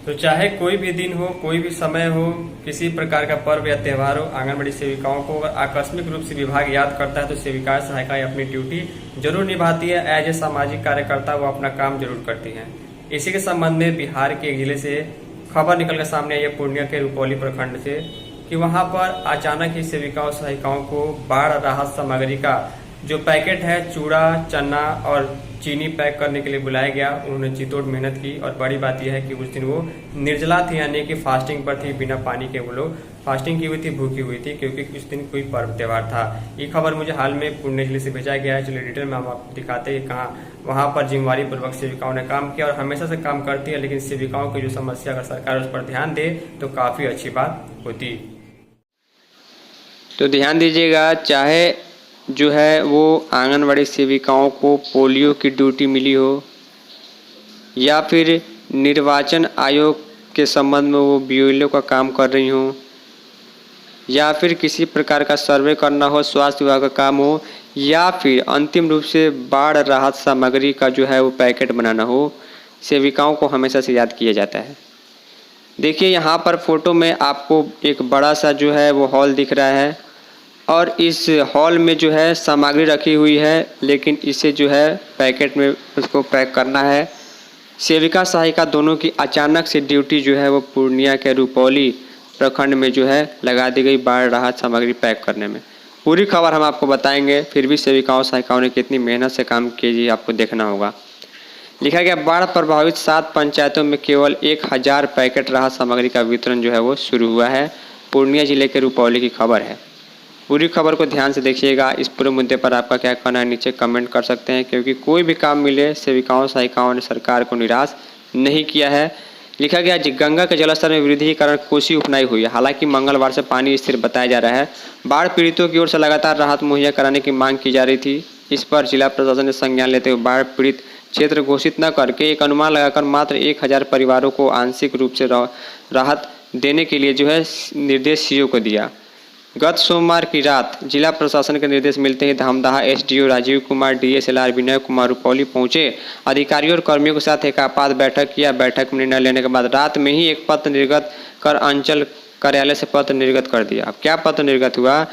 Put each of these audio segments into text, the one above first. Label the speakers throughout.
Speaker 1: तो चाहे कोई भी दिन हो, कोई भी समय हो, किसी प्रकार का पर्व या त्यौहार हो, आंगनबाड़ी सेविकाओं को अगर आकस्मिक रूप से विभाग याद करता है तो सेविका सहायिकाएं अपनी ड्यूटी जरूर निभाती है। एज ए सामाजिक कार्यकर्ता वो अपना काम जरूर करती हैं। इसी के संबंध में बिहार के एक जिले से खबर निकलकर सामने आई है, पूर्णिया के रुपौली प्रखंड से, कि वहां पर अचानक ही सेविकाओं सहायिकाओं को बाढ़ राहत सामग्री का जो पैकेट है, चूड़ा, चना और चीनी पैक करने के लिए बुलाया गया। उन्होंने जी तोड़ मेहनत की और बड़ी बात यह है कि उस दिन वो निर्जला थी, यानी कि फास्टिंग पर थी। बिना पानी के वो लोग फास्टिंग की हुई थी, भूखी हुई थी, क्योंकि उस दिन कोई पर्व त्यौहार था। ये खबर मुझे हाल में पुणे जिले से भेजा गया है। चलिए डिटेल में हम आपको दिखाते हैं कहाँ वहां पर जिम्मेवारी पूर्वक सेविकाओं ने काम किया और हमेशा से काम करती है। लेकिन सेविकाओं की जो समस्या अगर सरकार उस पर ध्यान दे तो काफी अच्छी बात होती।
Speaker 2: तो ध्यान दीजिएगा, चाहे जो है वो आंगनवाड़ी सेविकाओं को पोलियो की ड्यूटी मिली हो या फिर निर्वाचन आयोग के संबंध में वो बीएलओ का काम कर रही हो या फिर किसी प्रकार का सर्वे करना हो, स्वास्थ्य विभाग का काम हो, या फिर अंतिम रूप से बाढ़ राहत सामग्री का जो है वो पैकेट बनाना हो, सेविकाओं को हमेशा से याद किया जाता है। देखिए यहाँ पर फोटो में आपको एक बड़ा सा जो है वो हॉल दिख रहा है और इस हॉल में जो है सामग्री रखी हुई है, लेकिन इसे जो है पैकेट में उसको पैक करना है। सेविका सहायिका दोनों की अचानक से ड्यूटी जो है वो पूर्णिया के रुपौली प्रखंड में जो है लगा दी गई बाढ़ राहत सामग्री पैक करने में। पूरी खबर हम आपको बताएंगे, फिर भी सेविकाओं सहायिकाओं ने कितनी मेहनत से काम किया जी आपको देखना होगा। लिखा गया, बाढ़ प्रभावित 7 पंचायतों में केवल 1000 पैकेट राहत सामग्री का वितरण जो है वो शुरू हुआ है। पूर्णिया जिले के रुपौली की खबर है। पूरी खबर को ध्यान से देखिएगा। इस पूरे मुद्दे पर आपका क्या कहना है नीचे कमेंट कर सकते हैं, क्योंकि कोई भी काम मिले सेविकाओं सहायिकाओं ने सरकार को निराश नहीं किया है। लिखा गया, गंगा के जलस्तर में वृद्धि के कारण कोसी उपनाई हुई है। हालांकि मंगलवार से पानी स्थिर बताया जा रहा है। बाढ़ पीड़ितों की ओर से लगातार राहत मुहैया कराने की मांग की जा रही थी। इस पर जिला प्रशासन ने संज्ञान लेते हुए बाढ़ पीड़ित क्षेत्र घोषित न करके एक अनुमान लगाकर मात्र 1000 परिवारों को आंशिक रूप से राहत देने के लिए जो है निर्देश सीओ को दिया। गत सोमवार की रात जिला प्रशासन के निर्देश मिलते ही धामदाहा एसडीओ राजीव कुमार, डीएसएलआर विनय कुमार रुपौली पहुंचे। अधिकारियों और कर्मियों के साथ एक आपात बैठक किया। बैठक में निर्णय लेने के बाद रात में ही एक पत्र निर्गत कर अंचल कार्यालय से पत्र निर्गत कर दिया। अब क्या पत्र निर्गत हुआ?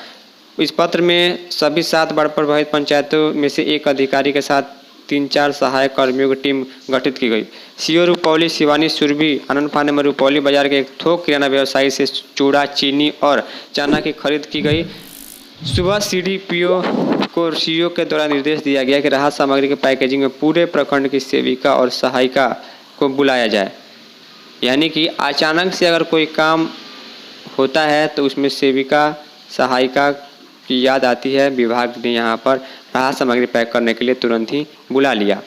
Speaker 2: इस पत्र में सभी 7 बाढ़ प्रभावित पंचायतों में से एक अधिकारी के साथ 3-4 सहायक कर्मियों की टीम गठित की गई। सीओ रुपौली शिवानी सुरभि आनंद फाने में रुपौली बाजार के एक थोक किराना व्यवसायी से चूड़ा, चीनी और चना की खरीद की गई। सुबह सीडीपीओ को सीओ के द्वारा निर्देश दिया गया कि राहत सामग्री के पैकेजिंग में पूरे प्रखंड की सेविका और सहायिका को बुलाया जाए। यानी कि अचानक से अगर कोई काम होता है तो उसमें सेविका सहायिका की याद आती है। विभाग ने यहाँ पर राहत सामग्री पैक करने के लिए तुरंत ही बुला लिया।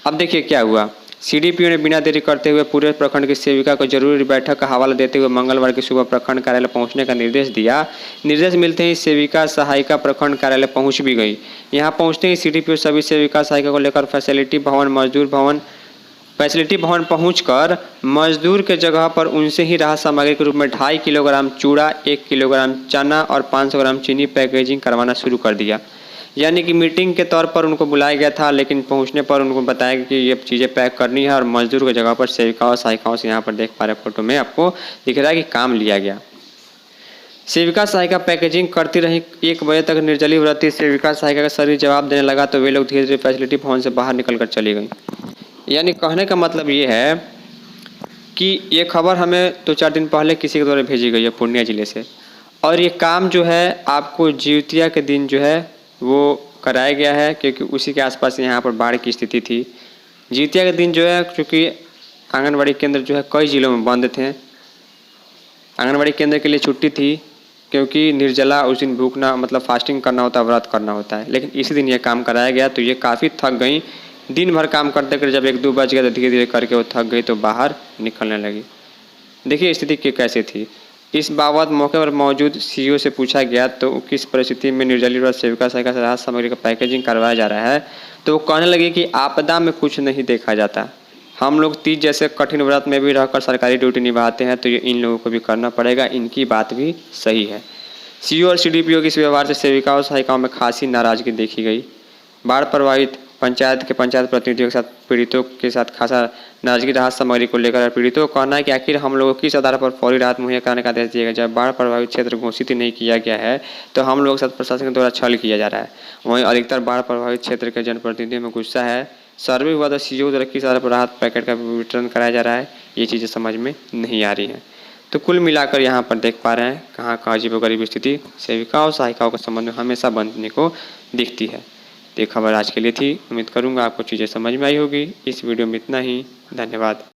Speaker 2: अब देखिए क्या हुआ। सीडीपीओ ने बिना देरी करते हुए पूरे प्रखंड की सेविका को जरूरी बैठक का हवाला देते हुए मंगलवार की सुबह प्रखंड कार्यालय पहुंचने का निर्देश दिया। निर्देश मिलते ही सेविका सहायिका प्रखंड कार्यालय पहुंच भी गई। यहां पहुंचते ही सीडीपीओ सभी सेविका सहायिका को लेकर फैसिलिटी भवन पहुंचकर मजदूर के जगह पर उनसे ही राहत सामग्री के रूप में 2.5 किलोग्राम चूड़ा, 1 किलोग्राम चना और 500 ग्राम चीनी पैकेजिंग करवाना शुरू कर दिया। यानी कि मीटिंग के तौर पर उनको बुलाया गया था, लेकिन पहुंचने पर उनको बताया गया कि ये चीज़ें पैक करनी है और मजदूर की जगह पर सेविकाओं सहायिकाओं से यहाँ पर देख पा रहे फोटो में आपको दिख रहा है कि काम लिया गया। सेविका सहायिका पैकेजिंग करती रही। 1 बजे तक निर्जली व्रती सेविका सहायिका का शरीर जवाब देने लगा तो वे लोग धीरे धीरे फैसिलिटी भवन से बाहर निकल कर चली गई। यानी कहने का मतलब ये है कि ये खबर हमें 2-4 दिन पहले किसी के द्वारा भेजी गई है पूर्णिया जिले से, और ये काम जो है आपको जिउतिया के दिन जो है वो कराया गया है, क्योंकि उसी के आसपास यहाँ पर बाढ़ की स्थिति थी। जिउतिया के दिन जो है, क्योंकि आंगनबाड़ी केंद्र जो है कई जिलों में बंद थे, आंगनबाड़ी केंद्र के लिए छुट्टी थी, क्योंकि निर्जला उस दिन भूखना मतलब फास्टिंग करना होता है, व्रत करना होता है। लेकिन इसी दिन ये काम कराया गया तो ये काफ़ी थक गई। दिन भर काम करते करते जब 1-2 बज गया तो धीरे धीरे करके वो थक गई तो बाहर निकलने लगी। देखिए स्थिति कैसे थी। इस बाबत मौके पर मौजूद सीईओ से पूछा गया तो किस परिस्थिति में निर्जली व्रत सेविका सहायिका से राहत सामग्री का पैकेजिंग करवाया जा रहा है, तो वो कहने लगे कि आपदा में कुछ नहीं देखा जाता। हम लोग 30 जैसे कठिन व्रत में भी रहकर सरकारी ड्यूटी निभाते हैं, तो ये इन लोगों को भी करना पड़ेगा। इनकी बात भी सही है। सीईओ और सीडीपीओ के इस व्यवहार से सेविकाओं सहायिकाओं में खासी नाराजगी देखी गई। बाढ़ प्रभावित पंचायत प्रतिनिधियों के साथ पीड़ितों के साथ खासा नाराजगी राहत सामग्री को लेकर पीड़ितों का कहना है कि आखिर हम लोगों को किस आधार पर फौरी राहत मुहैया कराने का आदेश दिया गया। जब बाढ़ प्रभावित क्षेत्र घोषित ही नहीं किया गया है तो हम लोगों के साथ प्रशासन के द्वारा छल किया जा रहा है। वहीं अधिकतर बाढ़ प्रभावित क्षेत्र के जनप्रतिनिधियों में गुस्सा है। सर्वे हुआ तो सीओ द्वारा किस आधार पर राहत पैकेट का वितरण कराया जा रहा है, ये चीज़ें समझ में नहीं आ रही हैं। तो कुल मिलाकर यहाँ पर देख पा रहे हैं कहाँ अजीबोगरीब स्थिति सेविकाओं सहायिकाओं के संबंध में हमेशा बनने को दिखती है। तो ये खबर आज के लिए थी। उम्मीद करूँगा आपको चीज़ें समझ में आई होगी। इस वीडियो में इतना ही। धन्यवाद।